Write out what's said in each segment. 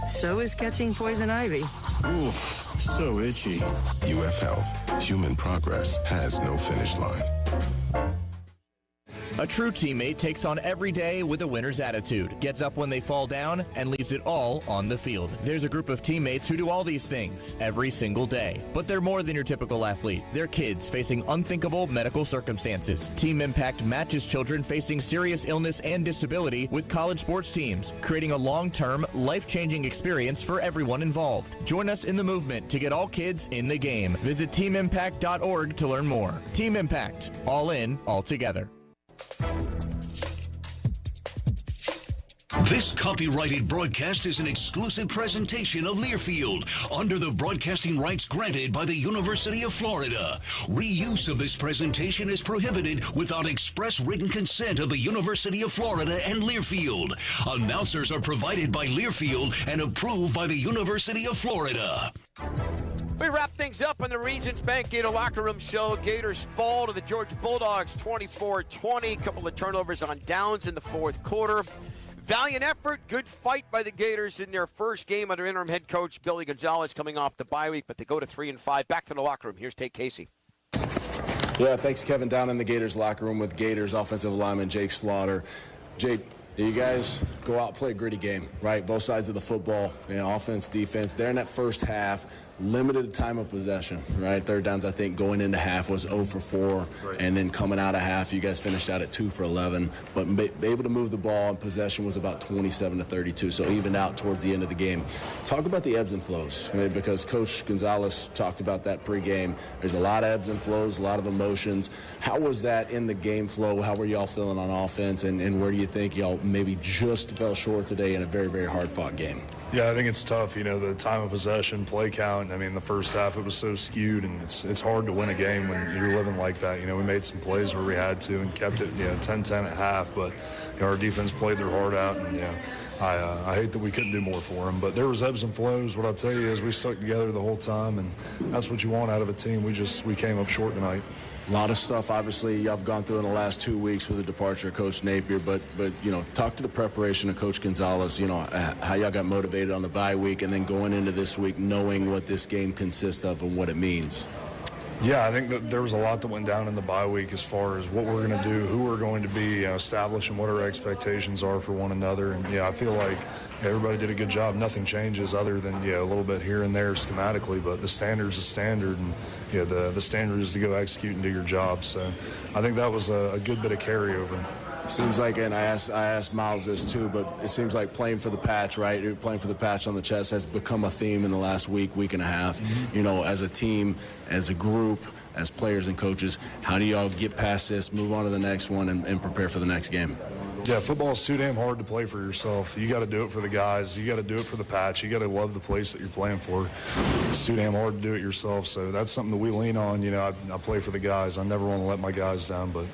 So is catching poison ivy. Oof, so itchy. UF Health. Human progress has no finish line. A true teammate takes on every day with a winner's attitude, gets up when they fall down, and leaves it all on the field. There's a group of teammates who do all these things every single day. But they're more than your typical athlete. They're kids facing unthinkable medical circumstances. Team Impact matches children facing serious illness and disability with college sports teams, creating a long-term, life-changing experience for everyone involved. Join us in the movement to get all kids in the game. Visit teamimpact.org to learn more. Team Impact. All in, all together. This copyrighted broadcast is an exclusive presentation of Learfield under the broadcasting rights granted by the University of Florida. Reuse of this presentation is prohibited without express written consent of the University of Florida and Learfield. Announcers are provided by Learfield and approved by the University of Florida. We wrap things up on the Regions Bank Gator Locker Room Show. Gators fall to the Georgia Bulldogs 24-20. Couple of turnovers on downs in the fourth quarter. Valiant effort, good fight by the Gators in their first game under interim head coach Billy Gonzalez coming off the bye week, but they go to 3-5. Back to the locker room. Here's Tate Casey. Yeah, thanks, Kevin. Down in the Gators locker room with Gators offensive lineman Jake Slaughter. Jake, you guys go out and play a gritty game, right? Both sides of the football, offense, defense. They're in that first half, limited time of possession, right? Third downs, I think, going into half was 0 for 4. Right. And then coming out of half, you guys finished out at 2 for 11. But able to move the ball, and possession was about 27-32, so evened out towards the end of the game. Talk about the ebbs and flows, right? Because Coach Gonzalez talked about that pregame. There's a lot of ebbs and flows, a lot of emotions. How was that in the game flow? How were y'all feeling on offense? And where do you think y'all maybe just fell short today in a very, very hard-fought game? Yeah, I think it's tough. The time of possession, play count. I mean, the first half it was so skewed, and it's hard to win a game when you're living like that. We made some plays where we had to and kept it 10-10 at half, but our defense played their heart out, and I hate that we couldn't do more for them. But there was ebbs and flows. What I'll tell you is we stuck together the whole time, and that's what you want out of a team. We came up short tonight. A lot of stuff, obviously, y'all have gone through in the last 2 weeks with the departure of Coach Napier, but talk to the preparation of Coach Gonzalez, how y'all got motivated on the bye week and then going into this week knowing what this game consists of and what it means. Yeah, I think that there was a lot that went down in the bye week as far as what we're going to do, who we're going to be, establishing what our expectations are for one another. And, I feel like everybody did a good job. Nothing changes other than, a little bit here and there schematically, but the standard's a standard, and, the standard is to go execute and do your job. So I think that was a good bit of carryover. Seems like, and I asked Miles this too, but it seems like playing for the patch, right? Playing for the patch on the chest has become a theme in the last week and a half. Mm-hmm. As a team, as a group, as players and coaches, how do y'all get past this, move on to the next one, and prepare for the next game? Yeah, football is too damn hard to play for yourself. You got to do it for the guys. You got to do it for the patch. You got to love the place that you're playing for. It's too damn hard to do it yourself. So that's something that we lean on. I play for the guys. I never want to let my guys down, but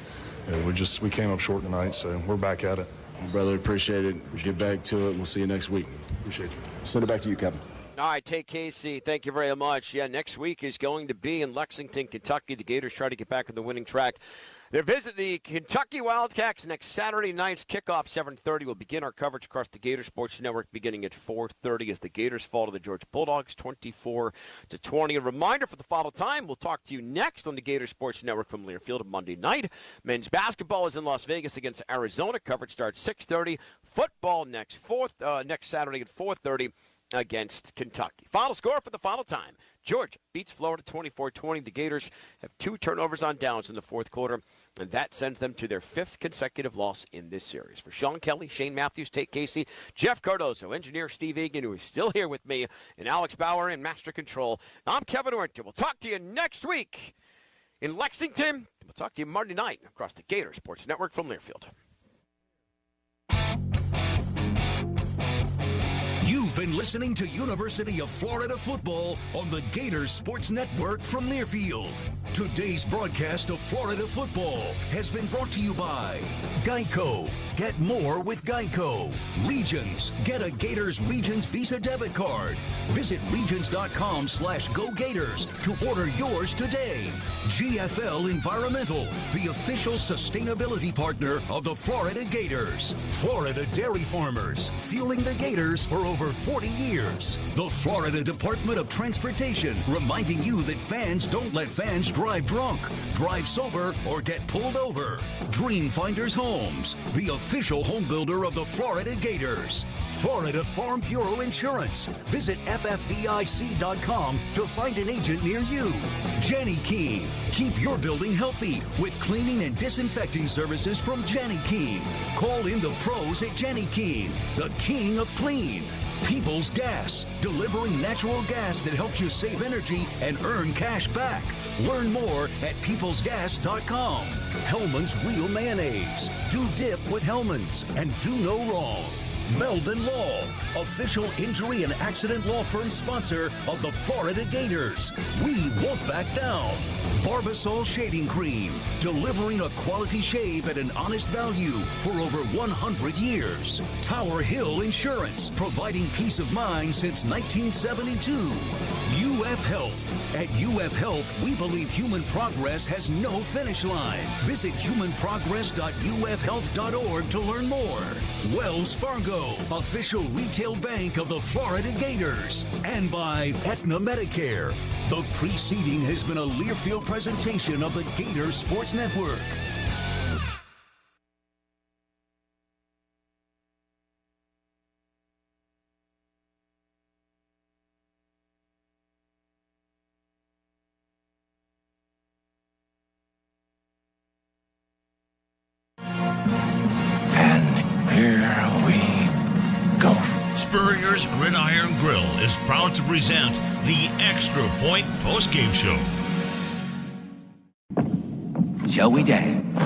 we came up short tonight, so we're back at it. Brother, appreciate it. Get back to it. We'll see you next week. Appreciate you. Send it back to you, Kevin. All right, Tate Casey, thank you very much. Yeah, next week is going to be in Lexington, Kentucky. The Gators try to get back on the winning track. They visit the Kentucky Wildcats next Saturday night's kickoff, 7:30. We'll begin our coverage across the Gators Sports Network beginning at 4:30 as the Gators fall to the Georgia Bulldogs 24-20. A reminder for the final time, we'll talk to you next on the Gators Sports Network from Learfield on Monday night. Men's basketball is in Las Vegas against Arizona. Coverage starts 6:30. Football next Saturday at 4:30 against Kentucky. Final score for the final time. Georgia beats Florida 24-20. The Gators have 2 turnovers on downs in the fourth quarter, and that sends them to their 5th consecutive loss in this series. For Sean Kelly, Shane Matthews, Tate Casey, Jeff Cardozo, engineer Steve Egan, who is still here with me, and Alex Bauer in Master Control, I'm Kevin Orton. We'll talk to you next week in Lexington. We'll talk to you Monday night across the Gators Sports Network from Learfield. You've been listening to University of Florida football on the Gators Sports Network from Learfield. Today's broadcast of Florida football has been brought to you by Geico. Get more with Geico. Regions. Get a Gators Regions Visa debit card. Visit regions.com/Go Gators to order yours today. GFL Environmental, the official sustainability partner of the Florida Gators. Florida Dairy Farmers, fueling the Gators for over 40 years. The Florida Department of Transportation, reminding you that fans don't let fans drive drunk, drive sober, or get pulled over. Dreamfinders Homes, the official home builder of the Florida Gators. Florida Farm Bureau Insurance. Visit ffbic.com to find an agent near you. Jenny Keene. Keep your building healthy with cleaning and disinfecting services from Jenny Keene. Call in the pros at Jenny Keene, the king of clean. People's Gas, delivering natural gas that helps you save energy and earn cash back. Learn more at peoplesgas.com. Hellman's Real Mayonnaise. Do dip with Hellman's and do no wrong. Meldon Law, official injury and accident law firm sponsor of the Florida Gators. We won't back down. Barbasol Shaving Cream, delivering a quality shave at an honest value for over 100 years. Tower Hill Insurance, providing peace of mind since 1972. UF Health. At UF Health, we believe human progress has no finish line. Visit humanprogress.ufhealth.org to learn more. Wells Fargo, official retail bank of the Florida Gators. And by Aetna Medicare. The preceding has been a Learfield presentation of the Gators Sports Network. Spurrier's Gridiron Grill is proud to present the Extra Point Postgame Show. Shall we dance?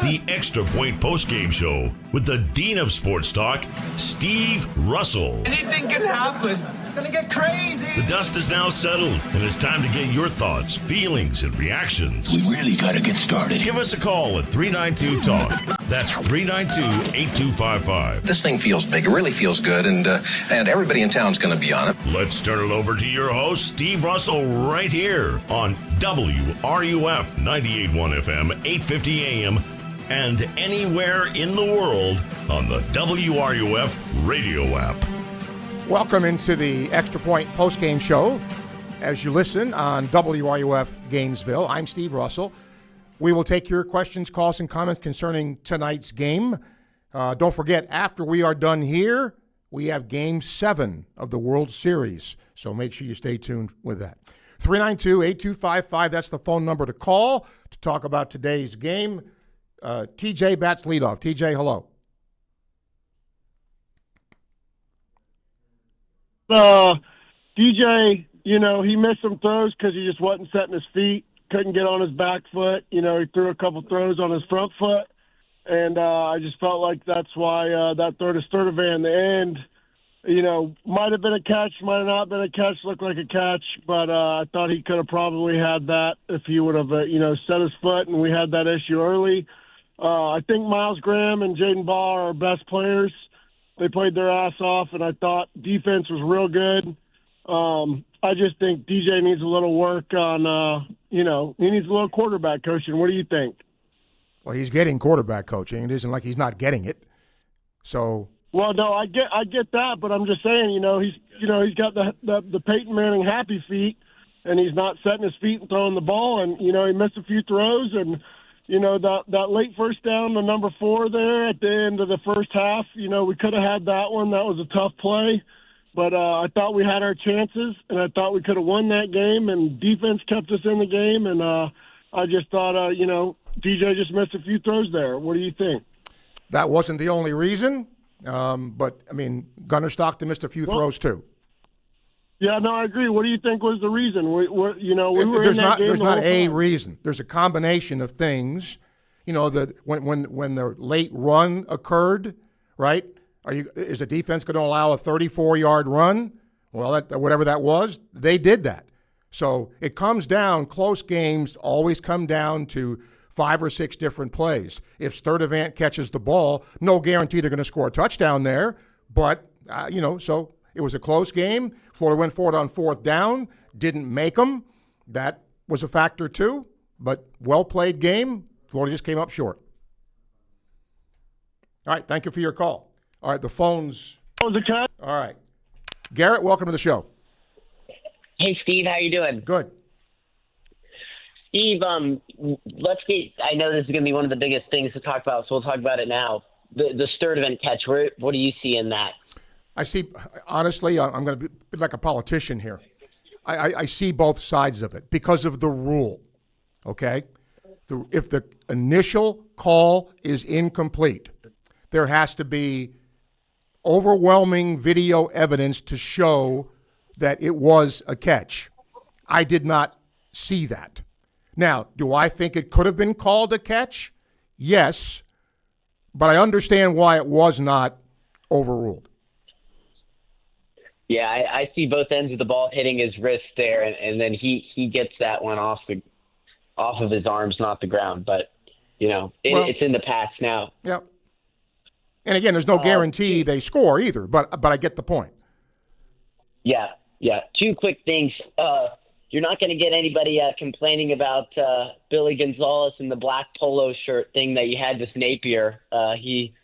The Extra Point Postgame Show with the Dean of Sports Talk, Steve Russell. Anything can happen. It's gonna get crazy. The dust is now settled, and it's time to get your thoughts, feelings, and reactions. We really gotta get started. Give us a call at 392-TALK. That's 392-8255. This thing feels big. It really feels good, and everybody in town's going to be on it. Let's turn it over to your host, Steve Russell, right here on WRUF 98.1 FM, 850 AM, and anywhere in the world on the WRUF radio app. Welcome into the Extra Point postgame show. As you listen on WRUF Gainesville, I'm Steve Russell. We will take your questions, calls, and comments concerning tonight's game. Don't forget, after we are done here, we have Game 7 of the World Series. So make sure you stay tuned with that. 392-8255, that's the phone number to call to talk about today's game. TJ bats leadoff. TJ, hello. DJ, he missed some throws because he just wasn't setting his feet. Couldn't get on his back foot. He threw a couple throws on his front foot. And I just felt like that's why that throw to Sturtevant in the end, might have been a catch, might have not been a catch, looked like a catch. But I thought he could have probably had that if he would have, set his foot, and we had that issue early. I think Miles Graham and Jaden Ball are our best players. They played their ass off, and I thought defense was real good. I just think DJ needs a little work on, he needs a little quarterback coaching. What do you think? Well, he's getting quarterback coaching. It isn't like he's not getting it. So. Well, no, I get that, but I'm just saying, he's got the Peyton Manning happy feet, and he's not setting his feet and throwing the ball, and he missed a few throws, and that late first down, the number 4 there at the end of the first half, we could have had that one. That was a tough play. But I thought we had our chances, and I thought we could have won that game, and defense kept us in the game. And I just thought, DJ just missed a few throws there. What do you think? That wasn't the only reason, but, Gunnar Stockton missed a few throws too. Yeah, no, I agree. What do you think was the reason? We were there's in that game. There's not a time. reason. There's a combination of things. When the late run occurred, right? Is the defense going to allow a 34-yard run? Well, whatever that was, they did that. So it comes down, close games always come down to 5 or 6 different plays. If Sturdivant catches the ball, no guarantee they're going to score a touchdown there. But, so it was a close game. Florida went for it on 4th down, didn't make them. That was a factor too. But well-played game. Florida just came up short. All right, thank you for your call. All right, the phones. All right. Garrett, welcome to the show. Hey, Steve, how you doing? Good. Steve, let's get. I know this is going to be one of the biggest things to talk about, so we'll talk about it now. The Sturdivant catch. What do you see in that? I see. Honestly, I'm going to be like a politician here. I see both sides of it because of the rule. Okay, if the initial call is incomplete, there has to be overwhelming video evidence to show that it was a catch. I did not see that. Now, do I think it could have been called a catch? Yes, but I understand why it was not overruled. Yeah, I see both ends of the ball hitting his wrist there, and then he gets that one off of his arms, not the ground. But, it's in the past now. Yep. And again, there's no guarantee they score either, but I get the point. Yeah. 2 quick things. You're not going to get anybody complaining about Billy Gonzalez and the black polo shirt thing that you had with Napier. He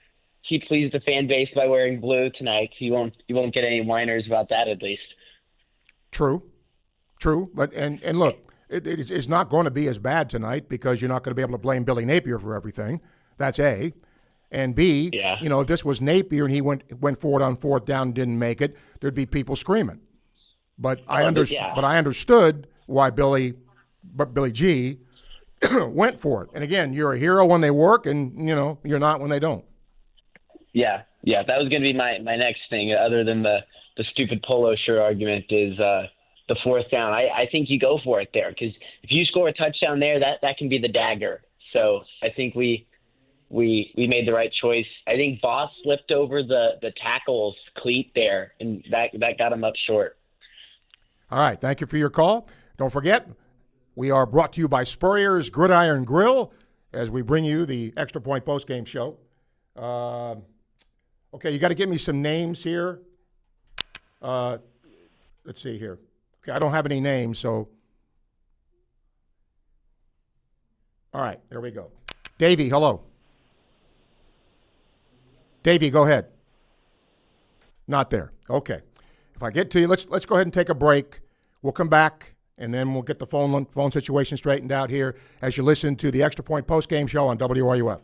pleased the fan base by wearing blue tonight. You won't get any whiners about that, at least. True. But and look, it's not going to be as bad tonight because you're not going to be able to blame Billy Napier for everything. That's A. And B, if this was Napier and he went forward on 4th down and didn't make it, there'd be people screaming. But I understood why Billy G went for it. And again, you're a hero when they work, and you're not when they don't. Yeah. That was going to be my next thing. Other than the stupid polo shirt argument is the 4th down. I think you go for it there because if you score a touchdown there, that can be the dagger. So I think we made the right choice. I think Boss slipped over the tackle's cleat there, and that got him up short. All right, thank you for your call. Don't forget, we are brought to you by Spurrier's Gridiron Grill as we bring you the Extra Point postgame show. Okay, you got to give me some names here. Let's see here. Okay, I don't have any names, so. All right, there we go. Davey, hello. Davey, go ahead. Not there. Okay. If I get to you, let's go ahead and take a break. We'll come back, and then we'll get the phone situation straightened out here as you listen to the Extra Point postgame show on WRUF.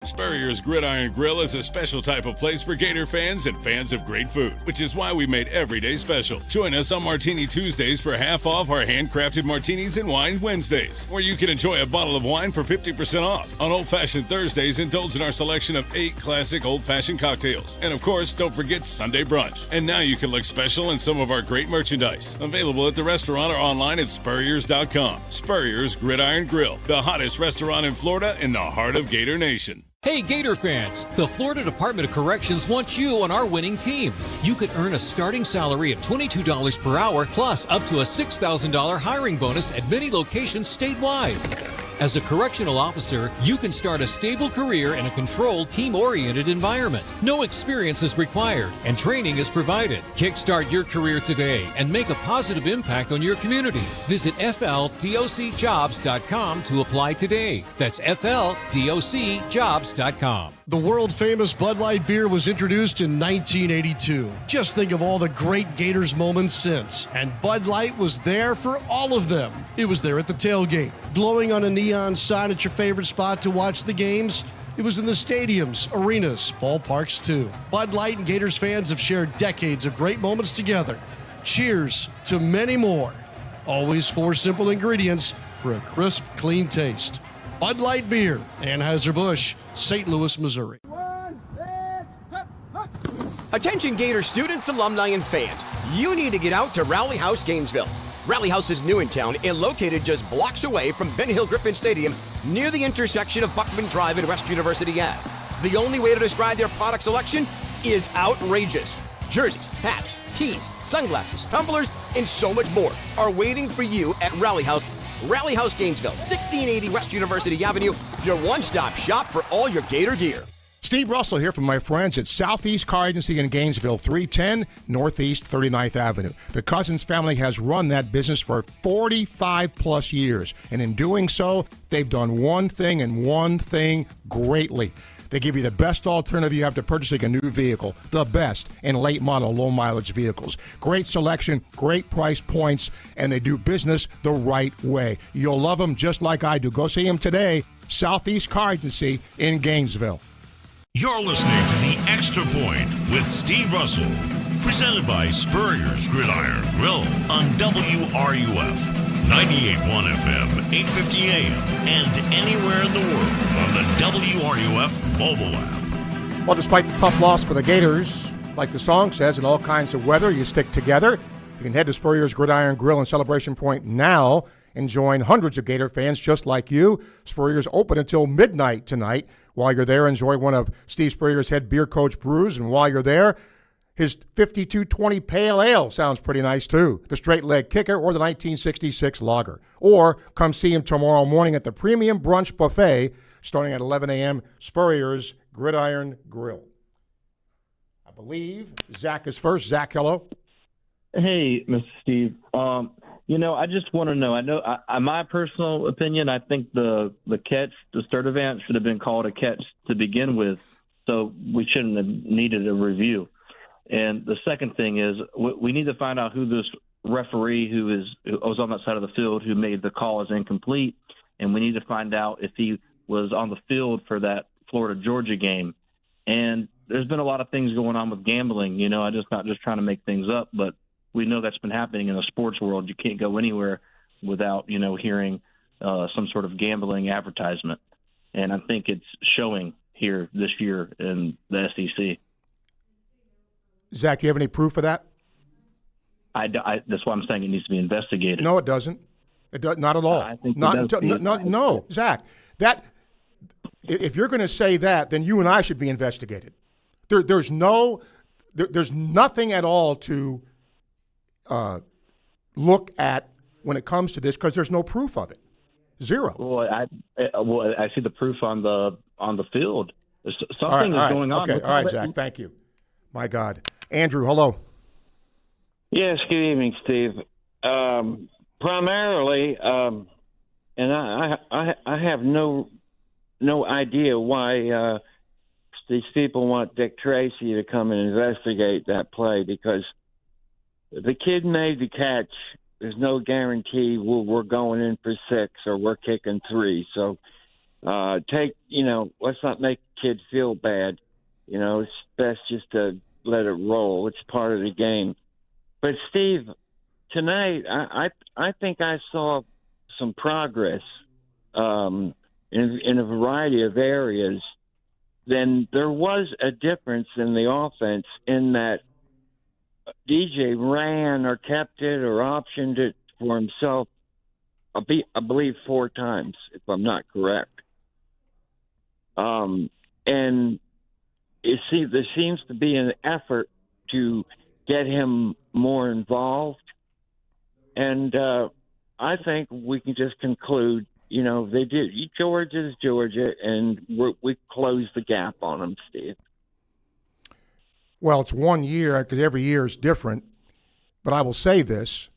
Spurrier's Gridiron Grill is a special type of place for Gator fans and fans of great food, which is why we made every day special. Join us on Martini Tuesdays for half off our handcrafted martinis and wine Wednesdays, where you can enjoy a bottle of wine for 50% off. On Old Fashioned Thursdays, indulge in our selection of 8 classic old-fashioned cocktails. And of course, don't forget Sunday brunch. And now you can look special in some of our great merchandise, available at the restaurant or online at spurriers.com. Spurrier's Gridiron Grill, the hottest restaurant in Florida in the heart of Gator Nation. Hey Gator fans, the Florida Department of Corrections wants you on our winning team. You could earn a starting salary of $22 per hour plus up to a $6,000 hiring bonus at many locations statewide. As a correctional officer, you can start a stable career in a controlled, team-oriented environment. No experience is required, and training is provided. Kickstart your career today and make a positive impact on your community. Visit FLDOCjobs.com to apply today. That's FLDOCjobs.com. The world-famous Bud Light beer was introduced in 1982. Just think of all the great Gators moments since. And Bud Light was there for all of them. It was there at the tailgate, glowing on a neon sign at your favorite spot to watch the games. It was in the stadiums, arenas, ballparks too. Bud Light and Gators fans have shared decades of great moments together. Cheers to many more. Always 4 simple ingredients for a crisp, clean taste. Bud Light Beer, Anheuser-Busch, St. Louis, Missouri. Attention Gator students, alumni, and fans. You need to get out to Rally House Gainesville. Rally House is new in town and located just blocks away from Ben Hill Griffin Stadium near the intersection of Buckman Drive and West University Ave. The only way to describe their product selection is outrageous. Jerseys, hats, tees, sunglasses, tumblers, and so much more are waiting for you at Rally House. Rally House Gainesville, 1680 West University Avenue, your one-stop shop for all your Gator gear. Steve Russell here from my friends at Southeast Car Agency in Gainesville, 310 Northeast 39th Avenue. The Cousins family has run that business for 45-plus years, and in doing so, they've done one thing and one thing greatly. They give you the best alternative you have to purchasing a new vehicle, the best in late model, low mileage vehicles. Great selection, great price points, and they do business the right way. You'll love them just like I do. Go see them today, Southeast Car Agency in Gainesville. You're listening to The Extra Point with Steve Russell, presented by Spurrier's Gridiron Grill on WRUF. 98.1 FM, 850 AM, and anywhere in the world on the WRUF mobile app. Well, despite the tough loss for the Gators, like the song says, in all kinds of weather, you stick together. You can head to Spurrier's Gridiron Grill and Celebration Point now and join hundreds of Gator fans just like you. Spurrier's open until midnight tonight. While you're there, enjoy one of Steve Spurrier's head beer coach brews, and while you're there, his 5220 Pale Ale sounds pretty nice, too. The straight leg kicker or the 1966 lager. Or come see him tomorrow morning at the Premium Brunch Buffet starting at 11 a.m. Spurrier's Gridiron Grill. I believe Zach is first. Zach, hello. Hey, Mr. Steve. I just want to know. I know, my personal opinion, I think the catch, the Sturdivant, should have been called a catch to begin with, so we shouldn't have needed a review. And the second thing is we need to find out who this referee who was on that side of the field who made the call is incomplete, and we need to find out if he was on the field for that Florida-Georgia game. And there's been a lot of things going on with gambling. I'm just not just trying to make things up, but we know that's been happening in the sports world. You can't go anywhere without, hearing some sort of gambling advertisement. And I think it's showing here this year in the SEC. Zach, do you have any proof of that? That's why I'm saying it needs to be investigated. No, it doesn't. It does not at all. I think no, Zach. That if you're going to say that, then you and I should be investigated. There's nothing at all to look at when it comes to this because there's no proof of it. Zero. Well, I see the proof on the field. Something is going on. Okay, all right, Zach. Thank you. My God. Andrew, hello. Yes, good evening, Steve. Primarily, and I have no idea why these people want Dick Tracy to come and investigate that play, because the kid made the catch. There's no guarantee we're going in for 6 or we're kicking 3. So let's not make the kid feel bad. It's best just to let it roll. It's part of the game. But, Steve, tonight I think I saw some progress in a variety of areas. Then there was a difference in the offense in that DJ ran or kept it or optioned it for himself, I believe 4 times, if I'm not correct. And there seems to be an effort to get him more involved. And I think we can just conclude, they did. Georgia's Georgia, and we closed the gap on them, Steve. Well, it's 1 year because every year is different. But I will say this.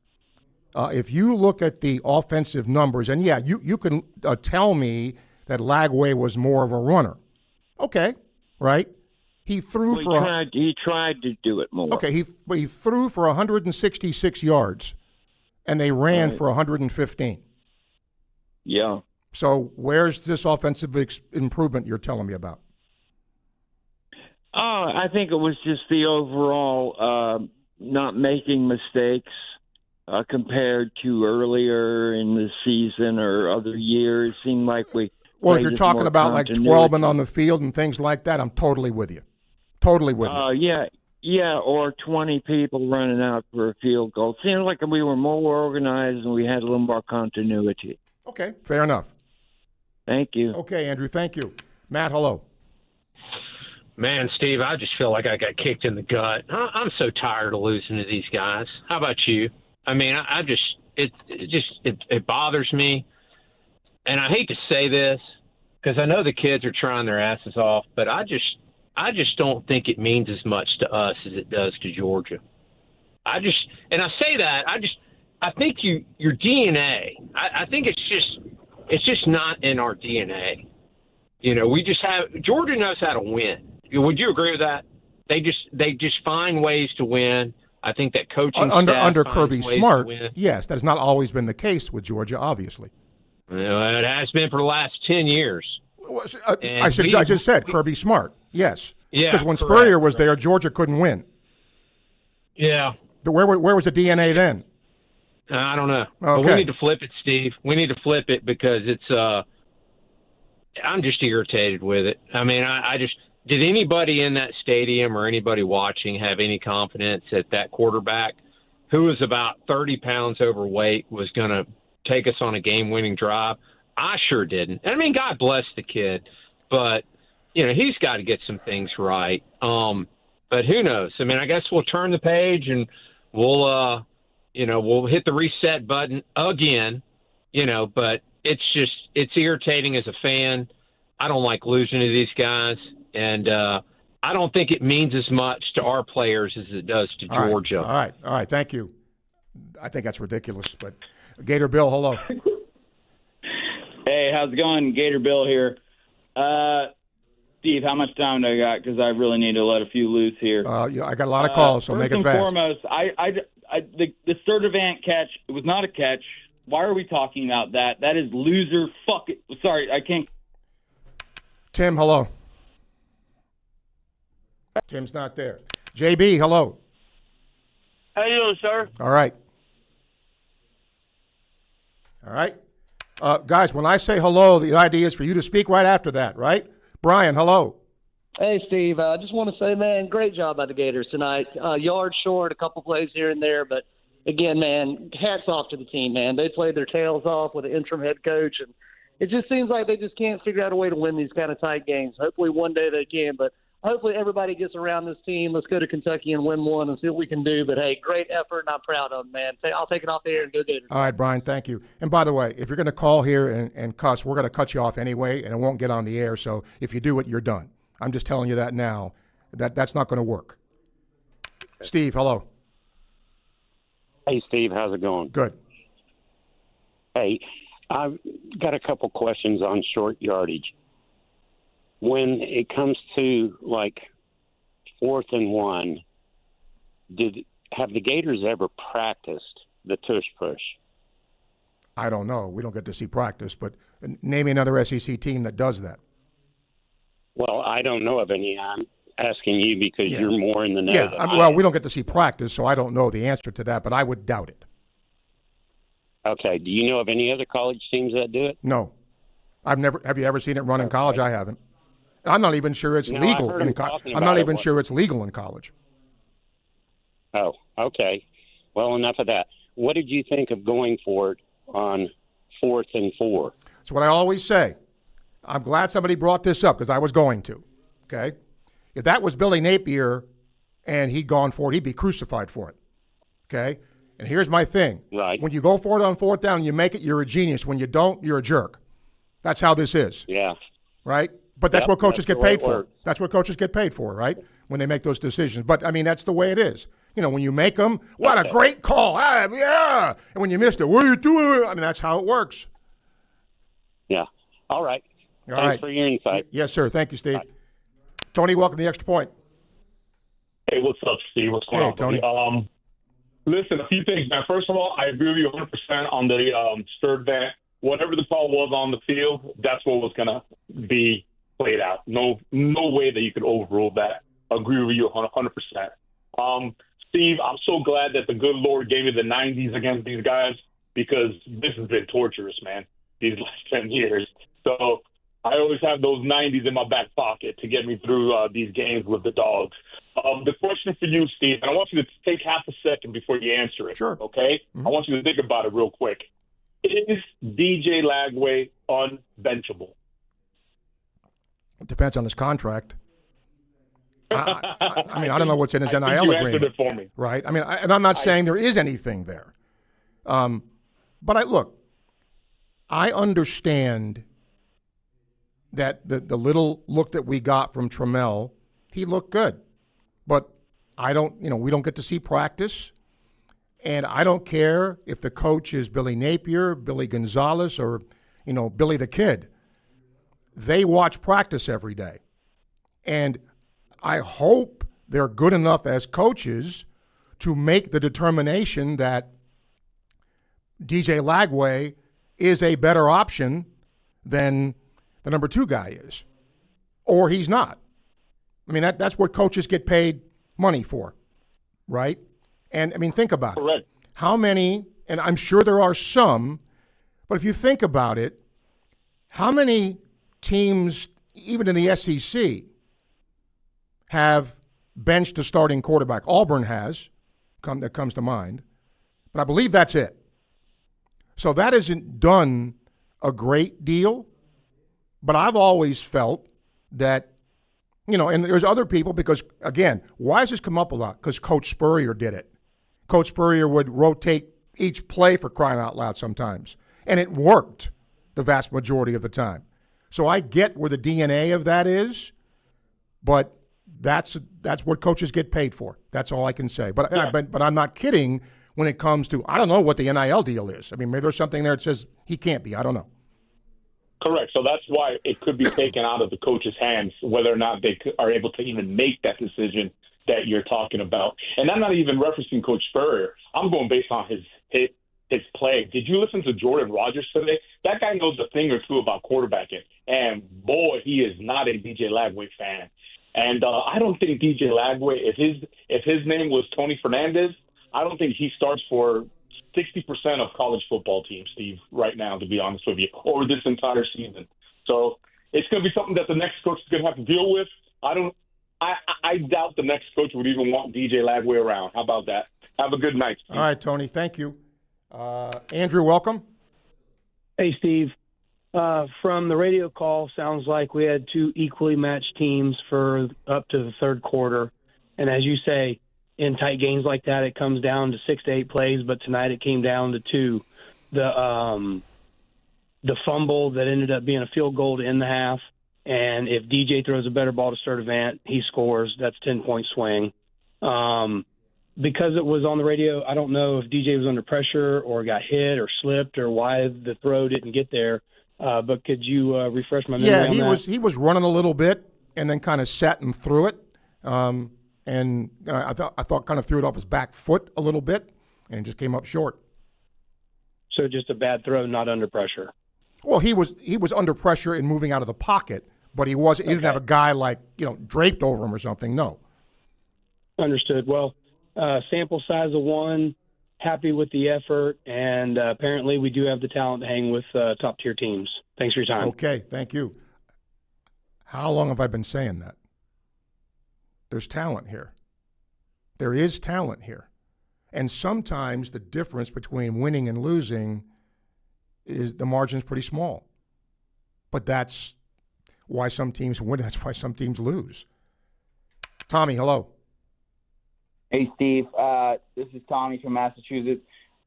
If you look at the offensive numbers, and, yeah, you can tell me that Lagway was more of a runner. Okay, right? He threw He tried to do it more. Okay, but he threw for 166 yards, and they ran for 115. Yeah. So where's this offensive improvement you're telling me about? I think it was just the overall not making mistakes compared to earlier in the season or other years. It seemed like we. Well, if you're talking about like 12 men on the field and things like that, I'm totally with you. Totally with you. Yeah, or 20 people running out for a field goal. It seemed like we were more organized and we had a little more continuity. Okay, fair enough. Thank you. Okay, Andrew, thank you. Matt, hello. Man, Steve, I just feel like I got kicked in the gut. I'm so tired of losing to these guys. How about you? I mean, it bothers me. And I hate to say this because I know the kids are trying their asses off, but I just don't think it means as much to us as it does to Georgia. I think your DNA, I think it's just not in our DNA. You know, Georgia knows how to win. Would you agree with that? They just find ways to win. I think that coaching under staff Kirby finds ways Smart, to win. yes, that has not always been the case with Georgia, obviously. Well, it has been for the last 10 years. I just said Kirby Smart, yes. Yeah, because when correct, Spurrier was there, Georgia couldn't win. Yeah. Where was the DNA then? I don't know. Okay. But we need to flip it, Steve. We need to flip it because it's I'm just irritated with it. I mean, I just did anybody in that stadium or anybody watching have any confidence that quarterback who was about 30 pounds overweight was going to take us on a game-winning drive? I sure didn't. And I mean, God bless the kid, but you know, he's got to get some things right. But who knows? I mean, I guess we'll turn the page and we'll hit the reset button again, you know, but it's irritating as a fan. I don't like losing to these guys, and I don't think it means as much to our players as it does to Georgia. All right. Thank you. I think that's ridiculous, but Gator Bill, hello. Hey, how's it going? Gator Bill here. Steve, how much time do I got? Because I really need to let a few loose here. Yeah, I got a lot of calls, so make it fast. First and foremost, the Sturdivant catch, it was not a catch. Why are we talking about that? That is loser Sorry, I can't. Tim, hello. Tim's not there. JB, hello. How you doing, sir? All right. Guys, when I say hello, the idea is for you to speak right after that, right? Brian, hello. Hey, Steve. I just want to say, man, great job by the Gators tonight. Yard short, a couple plays here and there, but again, man, hats off to the team, man. They played their tails off with an interim head coach, and it just seems like they just can't figure out a way to win these kind of tight games. Hopefully one day they can, but hopefully everybody gets around this team. Let's go to Kentucky and win one and see what we can do. But, hey, great effort, and I'm proud of them, man. I'll take it off the air and go Gators. All right, Brian, thank you. And by the way, if you're going to call here and cuss, we're going to cut you off anyway, and it won't get on the air. So if you do it, you're done. I'm just telling you that now. That's not going to work. Steve, hello. Hey, Steve, how's it going? Good. Hey, I've got a couple questions on short yardage. When it comes to, like, 4th and 1, have the Gators ever practiced the tush push? I don't know. We don't get to see practice, but name me another SEC team that does that. Well, I don't know of any. I'm asking you because you're more in the know. Yeah, we don't get to see practice, so I don't know the answer to that, but I would doubt it. Okay. Do you know of any other college teams that do it? No. Have you ever seen it run in college? I haven't. I'm not even sure it's legal in college. I'm not even sure it's legal in college. Oh, okay. Well, enough of that. What did you think of going for it on 4th and 4? That's what I always say. I'm glad somebody brought this up because I was going to. Okay? If that was Billy Napier and he'd gone for it, he'd be crucified for it. Okay? And here's my thing. Right. When you go for it on 4th down and you make it, you're a genius. When you don't, you're a jerk. That's how this is. Yeah. Right? But that's what coaches get paid for. Works. That's what coaches get paid for, right? When they make those decisions. But, I mean, that's the way it is. You know, when you make them, what a great call. Yeah. And when you missed it, what are you doing? I mean, that's how it works. Yeah. All right. Thanks for your insight. Yes, sir. Thank you, Steve. Bye. Tony, welcome to the Extra Point. Hey, what's up, Steve? What's going on, Tony? Listen, a few things, man. First of all, I agree with you 100% on the Sturdivant. Whatever the call was on the field, that's what was going to be played out. No way that you could overrule that. Agree with you 100%. Steve, I'm so glad that the good Lord gave me the 90s against these guys because this has been torturous, man, these last 10 years. So I always have those 90s in my back pocket to get me through these games with the Dogs. The question for you, Steve, and I want you to take half a second before you answer it. Sure. Okay? Mm-hmm. I want you to think about it real quick. Is DJ Lagway unbenchable? It depends on his contract. I mean, I don't know what's in his NIL you agreement. answered it for me. Right? I mean, and I'm not saying there is anything there. But look, I understand that the little look that we got from Trammell, he looked good. But we don't get to see practice. And I don't care if the coach is Billy Napier, Billy Gonzalez, or, Billy the Kid. They watch practice every day. And I hope they're good enough as coaches to make the determination that DJ Lagway is a better option than the number 2 guy is. Or he's not. I mean, that's what coaches get paid money for, right? And, I mean, think about it. How many, and I'm sure there are some, but if you think about it, how many teams, even in the SEC, have benched a starting quarterback? Auburn has, that comes to mind, but I believe that's it. So that isn't done a great deal, but I've always felt that, and there's other people because, again, why does this come up a lot? Because Coach Spurrier did it. Coach Spurrier would rotate each play for crying out loud sometimes, and it worked the vast majority of the time. So I get where the DNA of that is, but that's what coaches get paid for. That's all I can say. But I'm not kidding when it comes to, I don't know what the NIL deal is. I mean, maybe there's something there that says he can't be. I don't know. Correct. So that's why it could be taken out of the coach's hands, whether or not they are able to even make that decision that you're talking about. And I'm not even referencing Coach Spurrier. I'm going based on his play. Did you listen to Jordan Rogers today? That guy knows a thing or two about quarterbacking. And, boy, he is not a DJ Lagway fan. And I don't think DJ Lagway, if his name was Tony Fernandez, I don't think he starts for 60% of college football teams, Steve, right now, to be honest with you, over this entire season. So it's going to be something that the next coach is going to have to deal with. I doubt the next coach would even want DJ Lagway around. How about that? Have a good night, Steve. All right, Tony. Thank you. Andrew, welcome. Hey, Steve. From the radio call, sounds like we had 2 equally matched teams for up to the third quarter. And as you say, in tight games like that, it comes down to 6 to 8 plays, but tonight it came down to 2. The fumble that ended up being a field goal to end the half, and if DJ throws a better ball to Sturdivant, he scores. That's 10-point swing. Because it was on the radio, I don't know if DJ was under pressure or got hit or slipped or why the throw didn't get there. But could you refresh my memory on that? He was running a little bit and then kind of set and threw it. And I thought kind of threw it off his back foot a little bit and just came up short. So just a bad throw, not under pressure. Well, he was under pressure in moving out of the pocket, but he didn't have a guy draped over him or something. No. Understood. Well, sample size of 1, happy with the effort, and apparently we do have the talent to hang with top-tier teams. Thanks for your time. Okay, thank you. How long have I been saying that? There's talent here. There is talent here. And sometimes the difference between winning and losing is the margin's pretty small. But that's why some teams win. That's why some teams lose. Tommy, hello. Hey, Steve. This is Tommy from Massachusetts.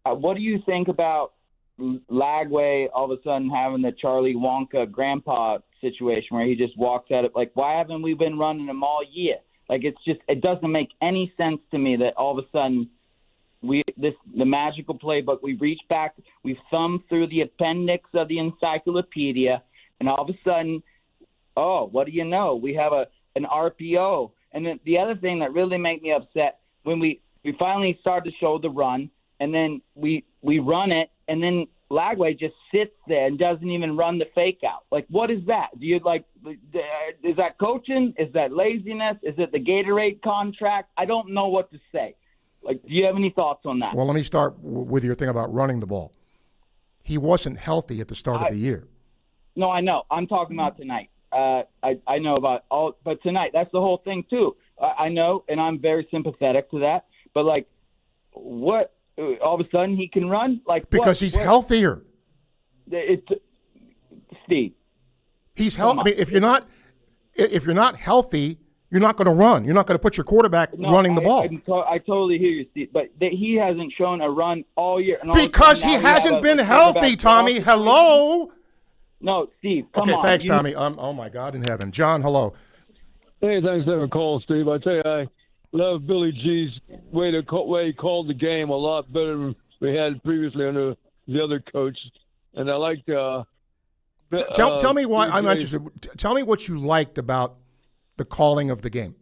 What do you think about Lagway all of a sudden having the Charlie Wonka grandpa situation where he just walks at it? Like, why haven't we been running him all year? Like, it doesn't make any sense to me that all of a sudden the magical playbook, we reach back, we thumb through the appendix of the encyclopedia, and all of a sudden, what do you know? We have an RPO. And then the other thing that really made me upset, when we finally started to show the run, and then we run it, and then Lagway just sits there and doesn't even run the fake out. Like, what is that? Is that coaching? Is that laziness? Is it the Gatorade contract? I don't know what to say. Like, do you have any thoughts on that? Well, let me start with your thing about running the ball. He wasn't healthy at the start of the year. No, I know. I'm talking about tonight. I know about all, but tonight, that's the whole thing too. I know, and I'm very sympathetic to that. But like, what? All of a sudden he can run? Like, because he's healthier. Steve. He's healthy. I mean, if you're not healthy, You're not going to run. You're not going to put your quarterback running the ball. I totally hear you, Steve. But he hasn't shown a run all year. And because he hasn't been healthy, Tommy. Hello? No, Steve, come on. Okay, thanks, Tommy. Oh, my God in heaven. John, hello. Hey, thanks for the call, Steve. I tell you, I love Billy G's way he called the game a lot better than we had previously under the other coach. And I liked tell me why I'm interested. Tell me what you liked about the calling of the game.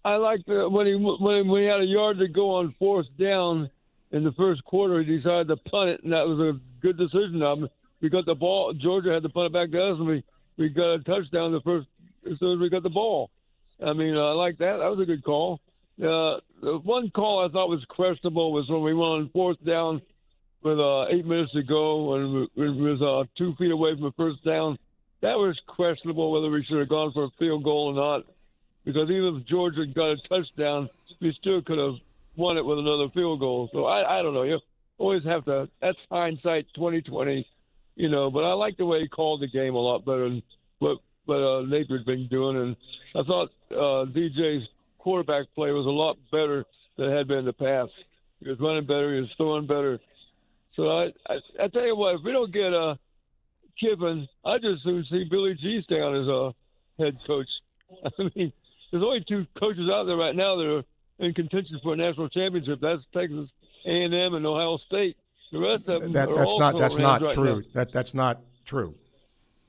I liked when he had a yard to go on fourth down in the first quarter. He decided to punt it, and that was a good decision. We got the ball. Georgia had to punt it back to us, and we got a touchdown as soon as we got the ball. I mean, I like that. That was a good call. The one call I thought was questionable was when we went on fourth down with 8 minutes to go, and it was 2 feet away from the first down. That was questionable whether we should have gone for a field goal or not, because even if Georgia got a touchdown, we still could have won it with another field goal. So I don't know. You always have to. That's hindsight 2020, But I like the way he called the game a lot better than what Napier's been doing, and I thought DJ's quarterback play was a lot better than it had been in the past. He was running better. He was throwing better. So I tell you what, if we don't get Kiffin, I just soon see Billy G stay on as head coach. I mean, there's only 2 coaches out there right now that are in contention for a national championship. That's Texas A&M and Ohio State. The rest of them that's not true. That's not true.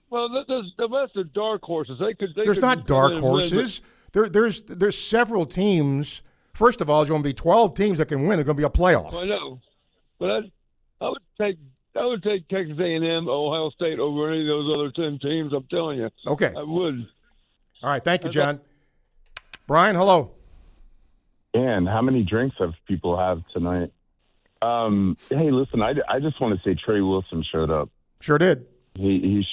Well, the rest are dark horses. There's not dark horses. There's several teams. First of all, there's going to be 12 teams that can win. There's going to be a playoff. I know, but I would take Texas A&M, Ohio State over any of those other 10 teams. I'm telling you. Okay. I would. All right. Thank you, John. Brian, hello. Dan, how many drinks have people had tonight? Hey, listen, I just want to say Trey Wilson showed up. Sure did. He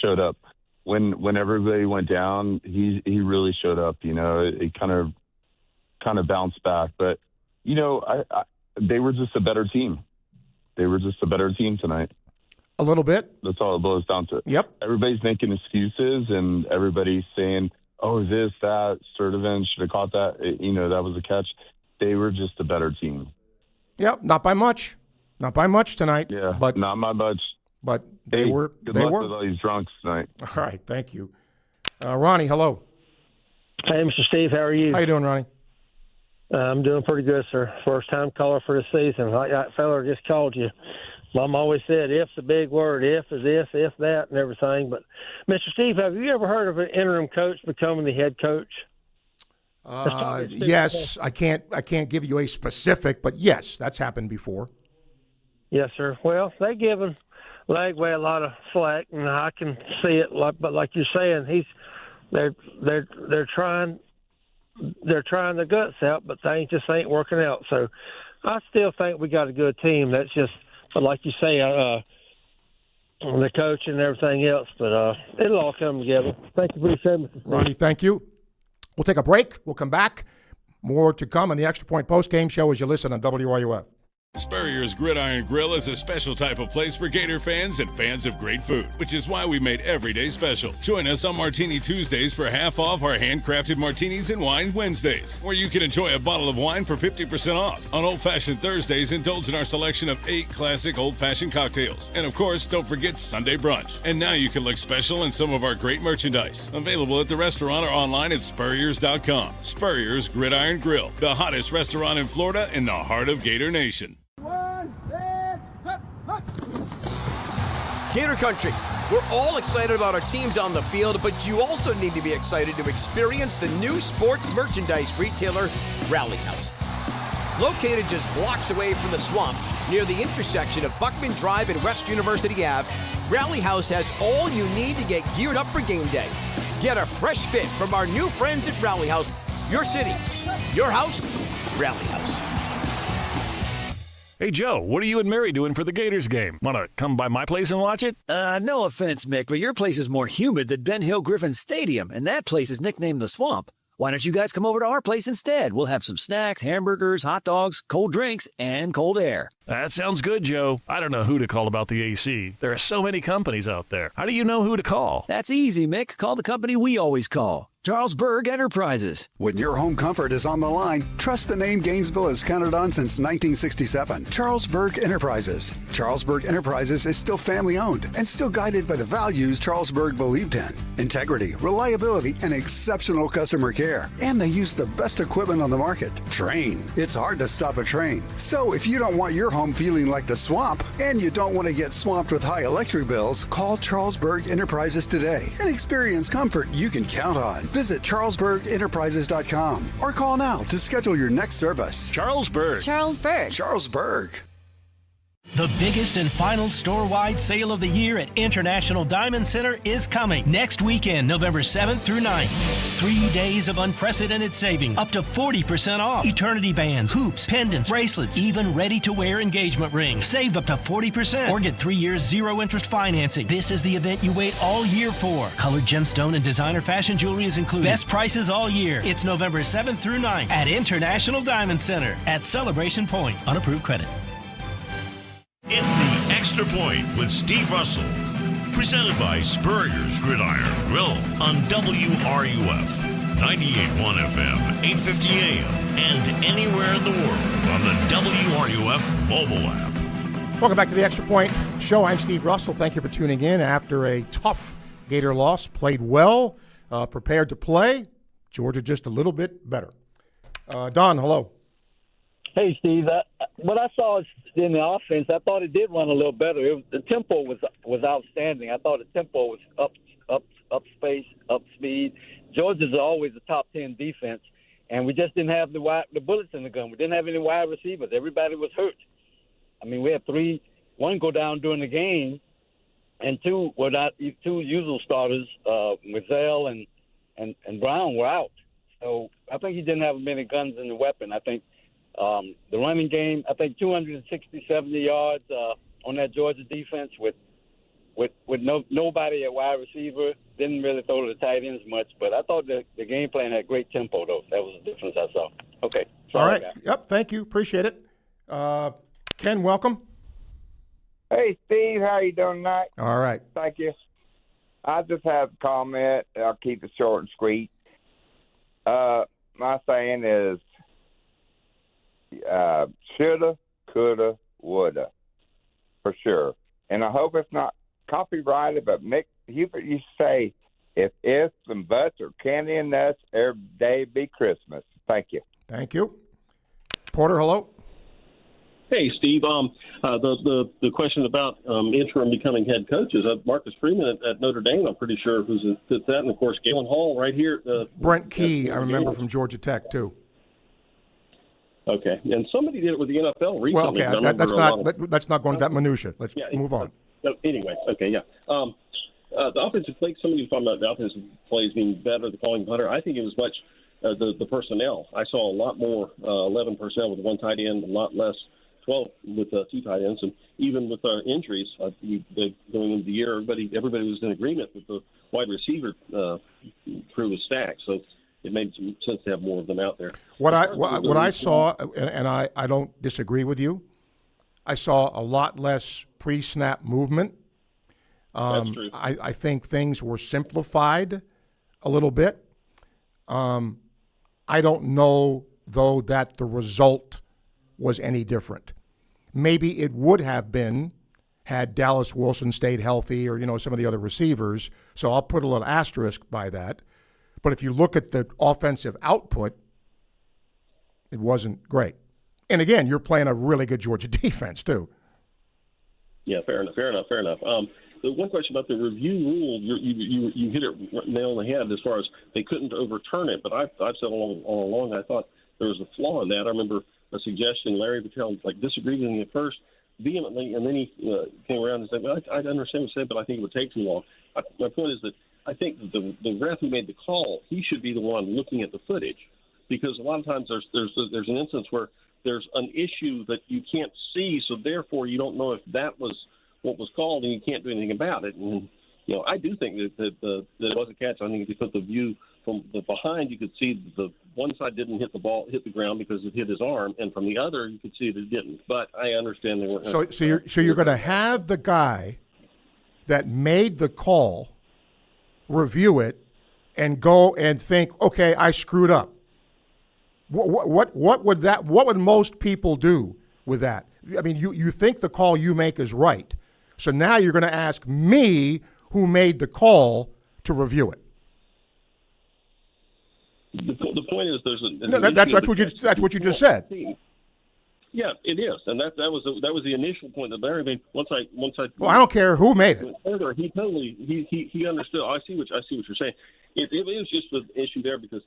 showed up when everybody went down. He really showed up. It kind of bounced back, but they were just a better team. They were just a better team tonight. A little bit. That's all it boils down to. Yep. Everybody's making excuses, and everybody's saying, "Oh, this, that, Sturdivant should have caught that. That was a catch." They were just a better team. Yep. Not by much. Not by much tonight. Yeah. But not by much. But they were. Good they luck were. with all these drunks tonight. All right. Thank you, Ronnie. Hello. Hey, Mr. Steve. How are you? How you doing, Ronnie? I'm doing pretty good, sir. First time caller for the season. Like that fella just called you. Mom always said, if's a big word. If is this, if that, and everything. But, Mr. Steve, have you ever heard of an interim coach becoming the head coach? Yes. I can't give you a specific, but yes, that's happened before. Yes, sir. Well, they given Lagway a lot of slack, and I can see it. But like you're saying, they're trying their guts out, but things just ain't working out. So I still think we got a good team. That's just, but like you say, the coach and everything else. But it'll all come together. Thank you for your service, Ronnie. Thank you. We'll take a break. We'll come back. More to come on the Extra Point post-game show as you listen on WRUF. Spurrier's Gridiron Grill is a special type of place for Gator fans and fans of great food, which is why we made every day special. Join us on Martini Tuesdays for half off our handcrafted martinis and wine Wednesdays, where you can enjoy a bottle of wine for 50% off. On Old Fashioned Thursdays, indulge in our selection of 8 classic old-fashioned cocktails. And of course, don't forget Sunday brunch. And now you can look special in some of our great merchandise, available at the restaurant or online at Spurriers.com. Spurrier's Gridiron Grill, the hottest restaurant in Florida in the heart of Gator Nation. Gator Country, we're all excited about our teams on the field, but you also need to be excited to experience the new sports merchandise retailer, Rally House. Located just blocks away from the swamp, near the intersection of Buckman Drive and West University Ave, Rally House has all you need to get geared up for game day. Get a fresh fit from our new friends at Rally House. Your city, your house, Rally House. Hey, Joe, what are you and Mary doing for the Gators game? Want to come by my place and watch it? No offense, Mick, but your place is more humid than Ben Hill Griffin Stadium, and that place is nicknamed the Swamp. Why don't you guys come over to our place instead? We'll have some snacks, hamburgers, hot dogs, cold drinks, and cold air. That sounds good, Joe. I don't know who to call about the AC. There are so many companies out there. How do you know who to call? That's easy, Mick. Call the company we always call. Charles Berg Enterprises. When your home comfort is on the line, trust the name Gainesville has counted on since 1967. Charles Berg Enterprises. Charles Berg Enterprises is still family owned and still guided by the values Charles Berg believed in: integrity, reliability, and exceptional customer care. And they use the best equipment on the market. Train. It's hard to stop a train. So if you don't want your home feeling like the swamp and you don't want to get swamped with high electric bills, call Charles Berg Enterprises today and experience comfort you can count on. Visit charlesbergenterprises.com or call now to schedule your next service. Charles Berg. Charles Berg. Charles Berg. The biggest and final store-wide sale of the year at International Diamond Center is coming next weekend, November 7th through 9th. 3 days of unprecedented savings, up to 40% off. Eternity bands, hoops, pendants, bracelets, even ready-to-wear engagement rings. Save up to 40% or get 3 years zero-interest financing. This is the event you wait all year for. Colored gemstone and designer fashion jewelry is included. Best prices all year. It's November 7th through 9th at International Diamond Center at Celebration Point. Unapproved credit. It's The Extra Point with Steve Russell, presented by Spurrier's Gridiron Grill on WRUF, 98.1 FM, 850 AM, and anywhere in the world on the WRUF mobile app. Welcome back to the Extra Point Show. I'm Steve Russell. Thank you for tuning in. After a tough Gator loss, played well, prepared to play. Georgia just a little bit better. Don, hello. Hey, Steve. What I saw in the offense, I thought it did run a little better. The tempo was outstanding. I thought the tempo was up speed. Georgia's always a top 10 defense, and we just didn't have the bullets in the gun. We didn't have any wide receivers. Everybody was hurt. I mean, we had one go down during the game, and two usual starters, Mazzell and Brown were out. So I think he didn't have many guns in the weapon. I think the running game, I think 270 yards on that Georgia defense with nobody at wide receiver. Didn't really throw to the tight ends much, but I thought the game plan had great tempo, though. That was the difference I saw. Okay. All right. Yep, thank you. Appreciate it. Ken, welcome. Hey, Steve. How you doing tonight? All right. Thank you. I just have a comment. I'll keep it short and sweet. My saying is, shoulda, coulda, woulda, for sure. And I hope it's not copyrighted, but Mick Hubert used to say, if ifs and buts or candy and nuts, every day be Christmas. Thank you. Thank you. Porter, hello. Hey, Steve. The question about interim becoming head coaches. Marcus Freeman at Notre Dame, I'm pretty sure who's fits that, and of course Galen Hall right here. Brent Key, I remember from Georgia Tech too. Okay, and somebody did it with the NFL recently. Well, okay, that's not going to that minutia. Let's move on. Anyway, okay, yeah. The offensive play. Somebody was talking about the offensive plays being better, the calling better. I think it was much the personnel. I saw a lot more 11 personnel with one tight end, a lot less 12 with two tight ends, and even with injuries going into the year, everybody was in agreement that the wide receiver crew was stacked. So it made some sense to have more of them out there. What I saw, and I don't disagree with you, I saw a lot less pre-snap movement. That's true. I think things were simplified a little bit. I don't know, though, that the result was any different. Maybe it would have been had Dallas Wilson stayed healthy or, some of the other receivers. So I'll put a little asterisk by that. But if you look at the offensive output, it wasn't great. And again, you're playing a really good Georgia defense too. Yeah, fair enough. The one question about the review rule, you hit it nail on the head as far as they couldn't overturn it. But I've said all along, I thought there was a flaw in that. I remember a suggestion, Larry Patel disagreed with me at first vehemently, and then he came around and said, well, I understand what you said, but I think it would take too long. My point is that I think the ref who made the call, he should be the one looking at the footage, because a lot of times there's an instance where there's an issue that you can't see, so therefore you don't know if that was what was called, and you can't do anything about it. And I do think that it was a catch. I think if you put the view from the behind, you could see the one side didn't hit the ground because it hit his arm, and from the other, you could see that it didn't. But I understand they weren't. So you're going to have the guy that made the call review it and go and think, okay, I screwed up. What would most people do with that? I mean, you think the call you make is right. So now you're going to ask me, who made the call, to review it. The point is, that's what you just said. Yeah, it is, and that was the initial point that Larry made. Once I well, I don't care who made it. Further, he understood. I see what you're saying. It was just an issue there because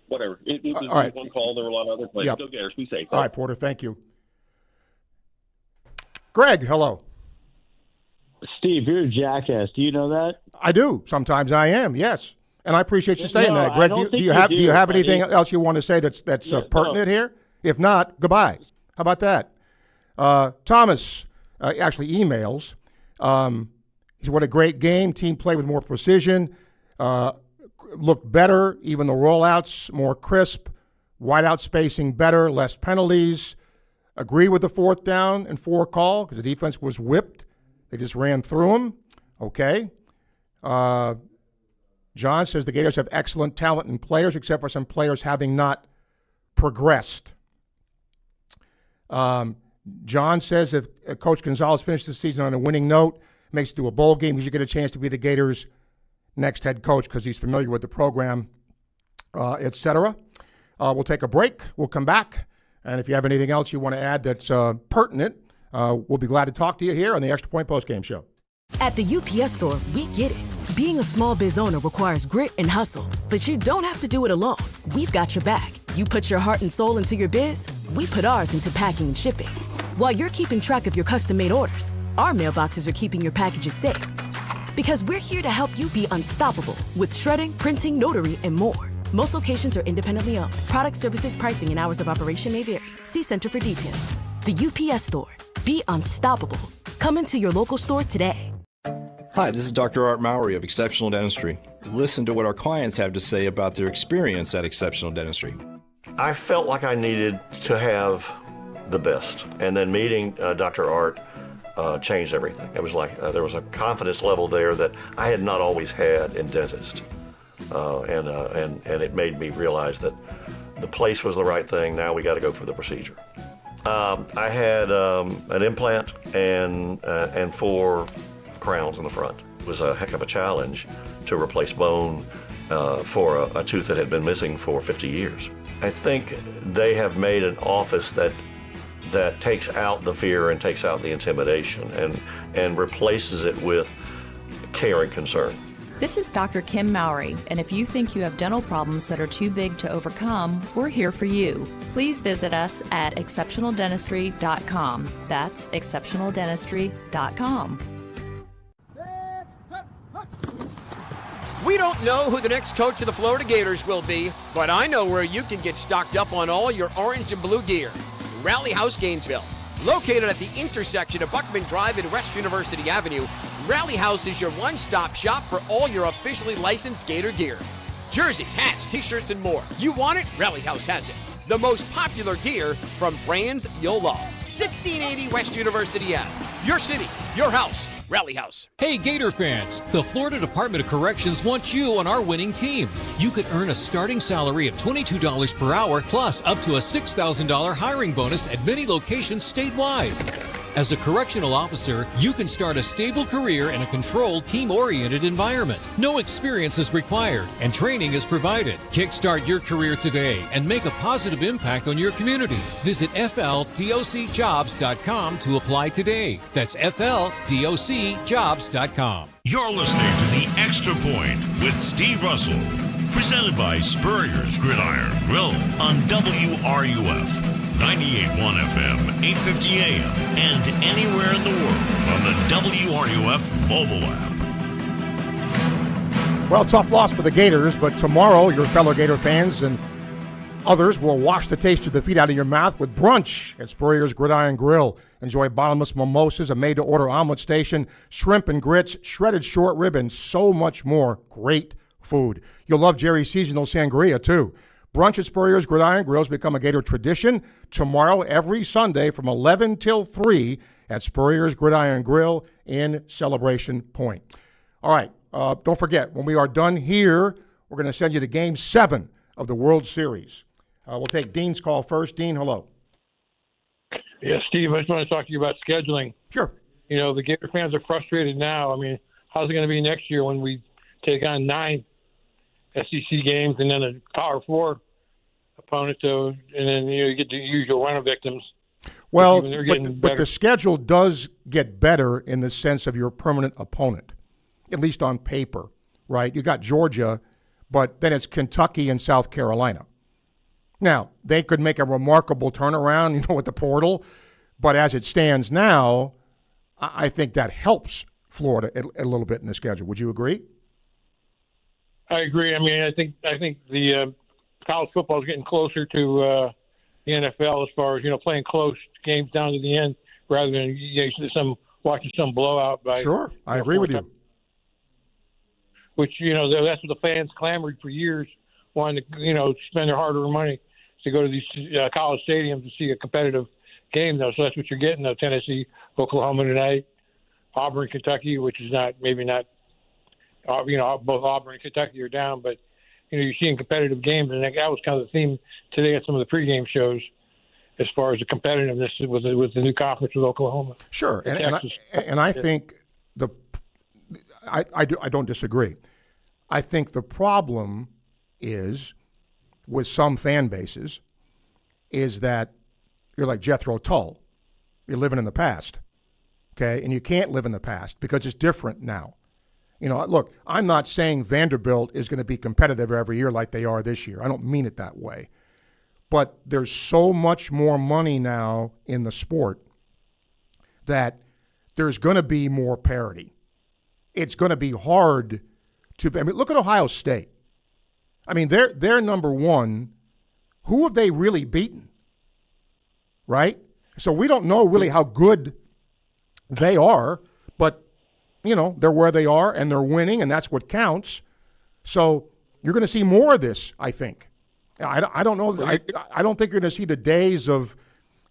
whatever. It was right. One call. There were a lot of other plays. Yep. Go Gators. Be safe. All right, Porter. Thank you. Greg, hello. Steve, you're a jackass. Do you know that? I do. Sometimes I am. Yes, and I appreciate you saying that. Greg, do you have anything else you want to say that's pertinent here? If not, goodbye. How about that? Thomas actually emails. He said, what a great game. Team played with more precision. Looked better. Even the rollouts more crisp. Wideout spacing better. Less penalties. Agree with the 4th down and 4 call because the defense was whipped. They just ran through them. Okay. John says the Gators have excellent talent and players, except for some players having not progressed. John says if Coach Gonzalez finishes the season on a winning note, makes it to a bowl game, he should get a chance to be the Gators' next head coach because he's familiar with the program, etc. We'll take a break. We'll come back. And if you have anything else you want to add that's pertinent, we'll be glad to talk to you here on the Extra Point Postgame Show. At the UPS Store, we get it. Being a small biz owner requires grit and hustle, but you don't have to do it alone. We've got your back. You put your heart and soul into your biz, we put ours into packing and shipping. While you're keeping track of your custom-made orders, our mailboxes are keeping your packages safe. Because we're here to help you be unstoppable with shredding, printing, notary, and more. Most locations are independently owned. Product, services, pricing, and hours of operation may vary. See Center for details. The UPS Store. Be unstoppable. Come into your local store today. Hi, this is Dr. Art Mowry of Exceptional Dentistry. Listen to what our clients have to say about their experience at Exceptional Dentistry. I felt like I needed to have the best. And then meeting Dr. Art changed everything. It was like there was a confidence level there that I had not always had in dentists. And it made me realize that the place was the right thing. Now we got to go for the procedure. I had an implant and 4 crowns in the front. It was a heck of a challenge to replace bone for a tooth that had been missing for 50 years. I think they have made an office that takes out the fear and takes out the intimidation and replaces it with care and concern. This is Dr. Kim Mowry, and if you think you have dental problems that are too big to overcome, we're here for you. Please visit us at exceptionaldentistry.com. That's exceptionaldentistry.com. We don't know who the next coach of the Florida Gators will be, but I know where you can get stocked up on all your orange and blue gear. Rally House Gainesville. Located at the intersection of Buckman Drive and West University Avenue, Rally House is your one-stop shop for all your officially licensed Gator gear. Jerseys, hats, t-shirts, and more. You want it? Rally House has it. The most popular gear from brands you'll love. 1680 West University Avenue. Your city, your house. Rally House. Hey Gator fans, the Florida Department of Corrections wants you on our winning team. You could earn a starting salary of $22 per hour plus up to a $6,000 hiring bonus at many locations statewide. As a correctional officer, you can start a stable career in a controlled, team-oriented environment. No experience is required, and training is provided. Kickstart your career today and make a positive impact on your community. Visit FLDOCjobs.com to apply today. That's FLDOCjobs.com. You're listening to The Extra Point with Steve Russell, presented by Spurrier's Gridiron Grill on WRUF. 98.1 FM, 850 AM, and anywhere in the world on the WRUF mobile app. Well, tough loss for the Gators, but tomorrow your fellow Gator fans and others will wash the taste of defeat out of your mouth with brunch at Spurrier's Gridiron Grill. Enjoy bottomless mimosas, a made-to-order omelet station, shrimp and grits, shredded short rib, and so much more great food. You'll love Jerry's seasonal sangria, too. Brunch at Spurrier's Gridiron Grill's become a Gator tradition. Tomorrow, every Sunday from 11 till 3 at Spurrier's Gridiron Grill in Celebration Point. All right, don't forget, when we are done here, we're going to send you to Game 7 of the World Series. We'll take Dean's call first. Dean, hello. Yeah, Steve, I just want to talk to you about scheduling. Sure. You know, the Gator fans are frustrated now. I mean, how's it going to be next year when we take on 9 SEC games and then a Power 4 opponent, and then you get the usual runner victims? Well, but the schedule does get better in the sense of your permanent opponent, at least on paper, right? You got Georgia, but then it's Kentucky and South Carolina. Now, they could make a remarkable turnaround, with the portal, but as it stands now, I think that helps Florida a little bit in the schedule. Would you agree? I agree. I mean, I think the college football is getting closer to the NFL as far as playing close games down to the end rather than watching some blowout. Sure, I agree with you. Which that's what the fans clamored for years, wanting to spend their hard-earned money to go to these college stadiums to see a competitive game, though. So that's what you're getting, though. Tennessee, Oklahoma tonight, Auburn, Kentucky, which is maybe not. Both Auburn and Kentucky are down, but you're seeing competitive games, and that was kind of the theme today at some of the pregame shows, as far as the competitiveness with the new conference with Oklahoma. Sure, and I think I don't disagree. I think the problem is with some fan bases is that you're like Jethro Tull. You're living in the past, okay? And you can't live in the past because it's different now. Look, I'm not saying Vanderbilt is going to be competitive every year like they are this year. I don't mean it that way. But there's so much more money now in the sport that there's going to be more parity. It's going to be hard to – look at Ohio State. They're number one. Who have they really beaten? Right? So we don't know really how good they are, but they're where they are and they're winning, and that's what counts. So you're going to see more of this, I think. I don't know. I don't think you're going to see the days of,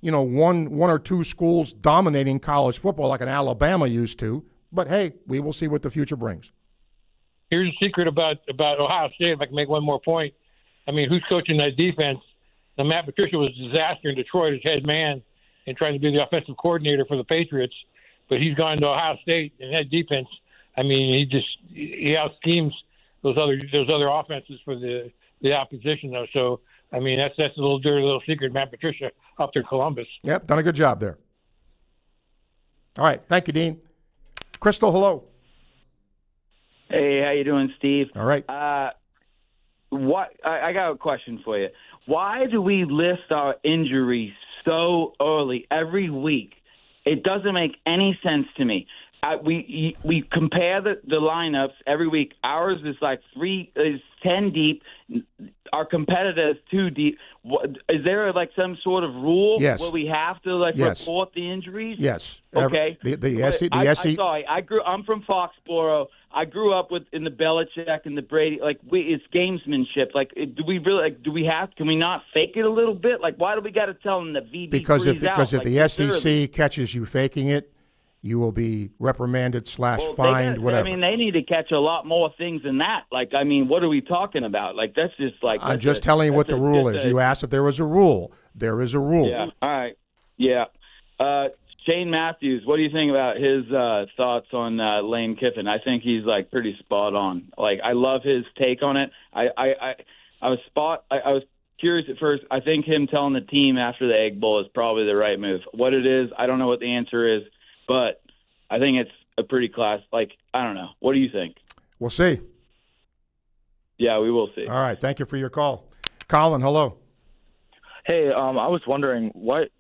one or two schools dominating college football like an Alabama used to. But hey, we will see what the future brings. Here's a secret about Ohio State. If I can make one more point, who's coaching that defense? Now, Matt Patricia was a disaster in Detroit as head man and trying to be the offensive coordinator for the Patriots. But he's gone to Ohio State and head defense. He out schemes those other offenses for the opposition, though. So that's a little dirty little secret. Matt Patricia up to Columbus. Yep, done a good job there. All right, thank you, Dean. Crystal, hello. Hey, how you doing, Steve? All right. I got a question for you. Why do we list our injuries so early every week? It doesn't make any sense to me. We compare the lineups every week. Ours is 10 deep. Our competitor is 2 deep. Is there some sort of rule where we have to report the injuries? Yes. Okay. The SEC. I'm from Foxborough. I grew up in the Belichick and the Brady. It's gamesmanship. Do we have? Can we not fake it a little bit? Why do we got to tell them that VB because if out? The SEC catches you faking it, you will be reprimanded / fined, whatever. They need to catch a lot more things than that. What are we talking about? That's just I'm just telling you what the rule is. You asked if there was a rule. There is a rule. Yeah. All right. Yeah. Shane Matthews, what do you think about his thoughts on Lane Kiffin? I think he's pretty spot on. I love his take on it. I was curious at first. I think him telling the team after the Egg Bowl is probably the right move. What it is, I don't know what the answer is, but I think it's a pretty class. I don't know. What do you think? We'll see. Yeah, we will see. All right. Thank you for your call. Colin, hello. Hey, I was wondering what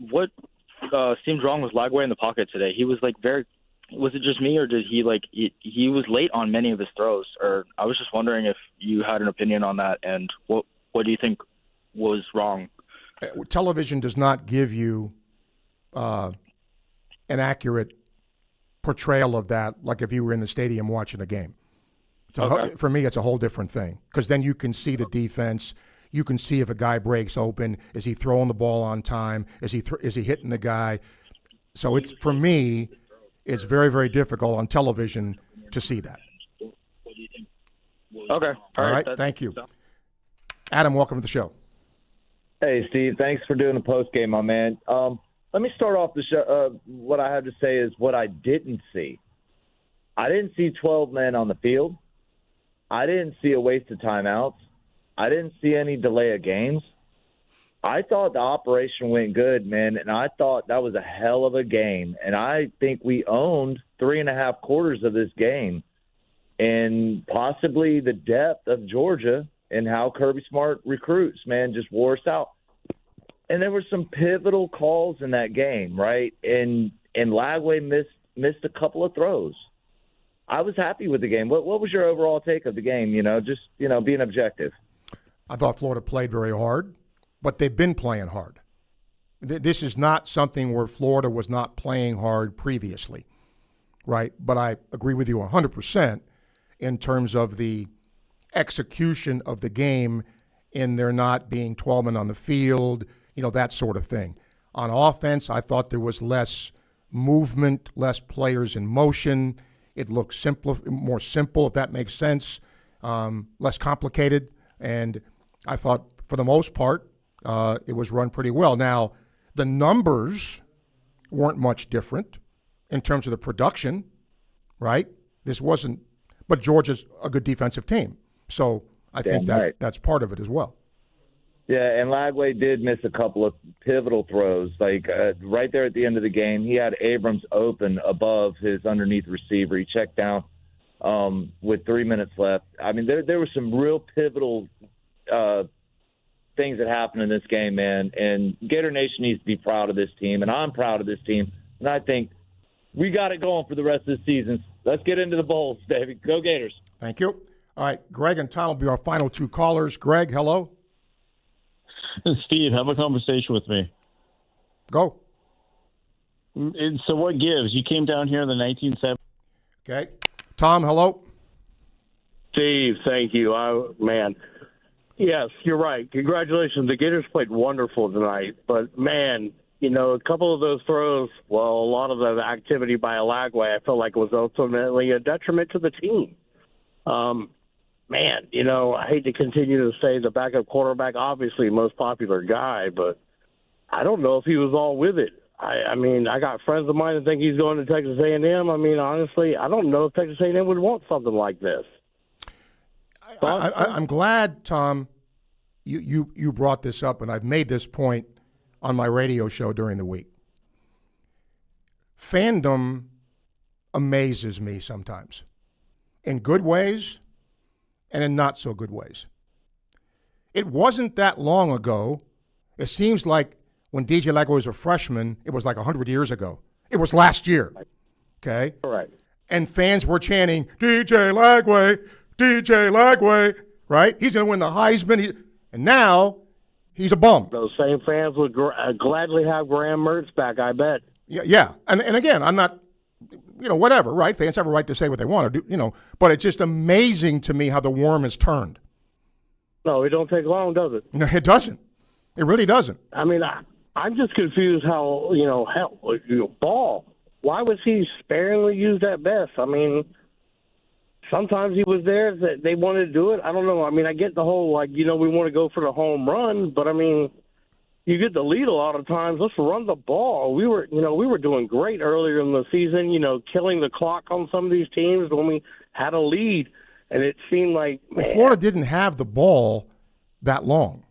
seemed wrong with Lagway in the pocket today. He was very. Was it just me, or did he he was late on many of his throws? Or I was just wondering if you had an opinion on that, and what do you think was wrong? Television does not give you an accurate portrayal of that, like if you were in the stadium watching a game. For me, it's a whole different thing because then you can see the defense. You can see if a guy breaks open. Is he throwing the ball on time? Is he hitting the guy? So it's for me, it's very, very difficult on television to see that. Okay. All right. Thank you. Adam, welcome to the show. Hey, Steve. Thanks for doing the post game, my man. Let me start off the show. What I have to say is what I didn't see. I didn't see 12 men on the field. I didn't see a waste of timeouts. I didn't see any delay of games. I thought the operation went good, man, and I thought that was a hell of a game. And I think we owned 3.5 quarters of this game, and possibly the depth of Georgia and how Kirby Smart recruits, man, just wore us out. And there were some pivotal calls in that game, right? And Lagway missed a couple of throws. I was happy with the game. What was your overall take of the game, being objective? I thought Florida played very hard, but they've been playing hard. This is not something where Florida was not playing hard previously, right? But I agree with you 100% in terms of the execution of the game in there not being 12 men on the field, that sort of thing. On offense, I thought there was less movement, less players in motion. It looked more simple, if that makes sense, less complicated. And I thought, for the most part, it was run pretty well. Now, the numbers weren't much different in terms of the production, right? This wasn't – but Georgia's a good defensive team. So I think that's part of it as well. Yeah, and Lagway did miss a couple of pivotal throws. Right there at the end of the game, he had Abrams open above his underneath receiver. He checked down with 3 minutes left. I mean, there were some real pivotal things that happened in this game, man. And Gator Nation needs to be proud of this team, and I'm proud of this team. And I think we got it going for the rest of the season. Let's get into the bowls, baby. Go Gators. Thank you. All right, Greg and Tom will be our final two callers. Greg, hello. Steve, have a conversation with me. Go. So what gives? You came down here in the 1970s. Okay. Tom, hello. Steve, thank you. Man, yes, you're right. Congratulations. The Gators played wonderful tonight. But, man, a couple of those throws, a lot of the activity by Lagway, I felt like was ultimately a detriment to the team. Man, I hate to continue to say the backup quarterback, obviously most popular guy, but I don't know if he was all with it. I mean, I got friends of mine that think he's going to Texas A&M. I mean, honestly, I don't know if Texas A&M would want something like this. I'm glad, Tom, you brought this up, and I've made this point on my radio show during the week. Fandom amazes me sometimes, in good ways and in not so good ways. It wasn't that long ago. It seems like when DJ Lagway was a freshman, it was like 100 years ago. It was last year, okay? Correct. And fans were chanting, DJ Lagway, DJ Lagway, right? He's going to win the Heisman. And now he's a bum. Those same fans would gladly have Graham Mertz back, I bet. Yeah. And again, I'm not, whatever, right? Fans have a right to say what they want to do, but it's just amazing to me how the worm has turned. No, it don't take long, does it? No, it doesn't. It really doesn't. I mean, I'm just confused how, Ball, why was he sparingly used at best? I mean, sometimes he was there that they wanted to do it. I don't know. I mean, I get the whole, we want to go for the home run, but I mean, you get the lead a lot of times. Let's run the ball. We were doing great earlier in the season, killing the clock on some of these teams when we had a lead, and it seemed like Florida didn't have the ball that long.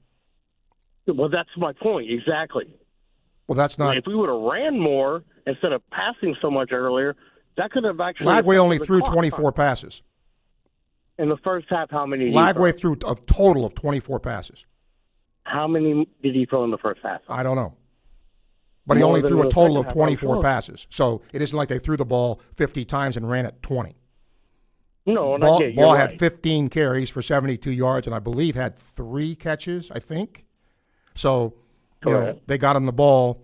Well, that's my point exactly. Well, that's not. If we would have ran more instead of passing so much earlier, that could have actually. Lagway only threw 24 passes. In the first half, how many? Lagway threw a total of 24 passes. How many did he throw in the first half? I don't know. But he only threw a total of 24 passes. So it isn't like they threw the ball 50 times and ran it 20. No, and Ball had 15 carries for 72 yards and I believe had 3 catches, I think. So, they got him the ball.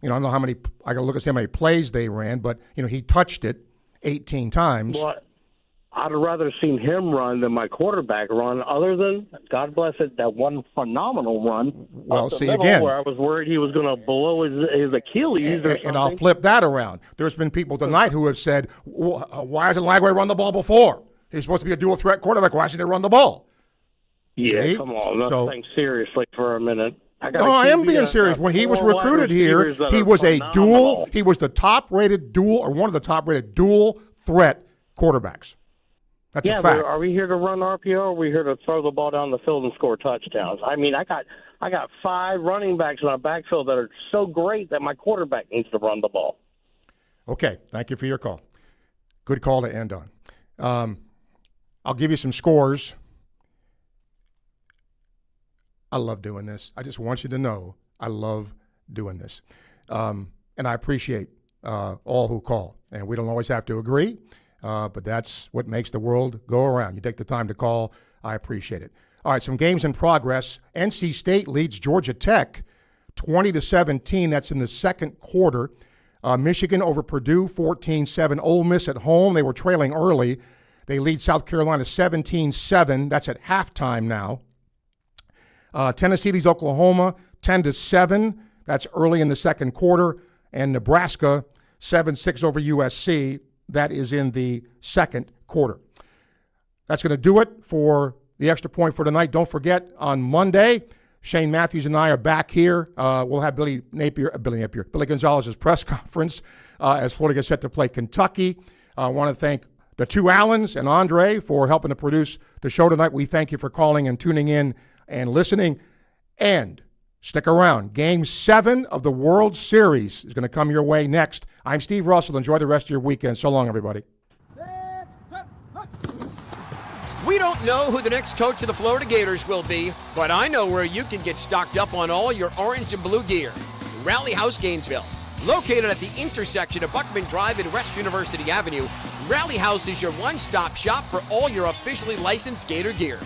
I don't know how many – I got to look and see how many plays they ran, but, he touched it 18 times. I'd have rather seen him run than my quarterback run, other than, God bless it, that one phenomenal run. Well, see, again, where I was worried he was going to blow his Achilles or something. And I'll flip that around. There's been people tonight who have said, why hasn't Lagway run the ball before? He's supposed to be a dual threat quarterback. Why hasn't he run the ball? Yeah, see? come on. Let's think seriously for a minute. I am being serious. When he was recruited here, he was a dual. He was the top-rated dual, or one of the top-rated dual threat quarterbacks. That's a fact. Are we here to run RPO, or are we here to throw the ball down the field and score touchdowns? I mean, I got 5 running backs in our backfield that are so great that my quarterback needs to run the ball. Okay, thank you for your call. Good call to end on. I'll give you some scores. I love doing this. I just want you to know I love doing this. And I appreciate all who call. And we don't always have to agree, but that's what makes the world go around. You take the time to call. I appreciate it. All right, some games in progress. NC State leads Georgia Tech 20-17. That's in the second quarter. Michigan over Purdue 14-7. Ole Miss at home. They were trailing early. They lead South Carolina 17-7. That's at halftime now. Tennessee leads Oklahoma 10-7. That's early in the second quarter. And Nebraska 7-6 over USC. That is in the second quarter. That's going to do it for the Extra Point for tonight. Don't forget, on Monday, Shane Matthews and I are back here. We'll have Billy Gonzalez's press conference as Florida gets set to play Kentucky. I want to thank the two Allens and Andre for helping to produce the show tonight. We thank you for calling and tuning in and listening. And stick around. Game 7 of the World Series is going to come your way next. I'm Steve Russell. Enjoy the rest of your weekend. So long, everybody. We don't know who the next coach of the Florida Gators will be, but I know where you can get stocked up on all your orange and blue gear. Rally House Gainesville. Located at the intersection of Buckman Drive and West University Avenue, Rally House is your one-stop shop for all your officially licensed Gator gear.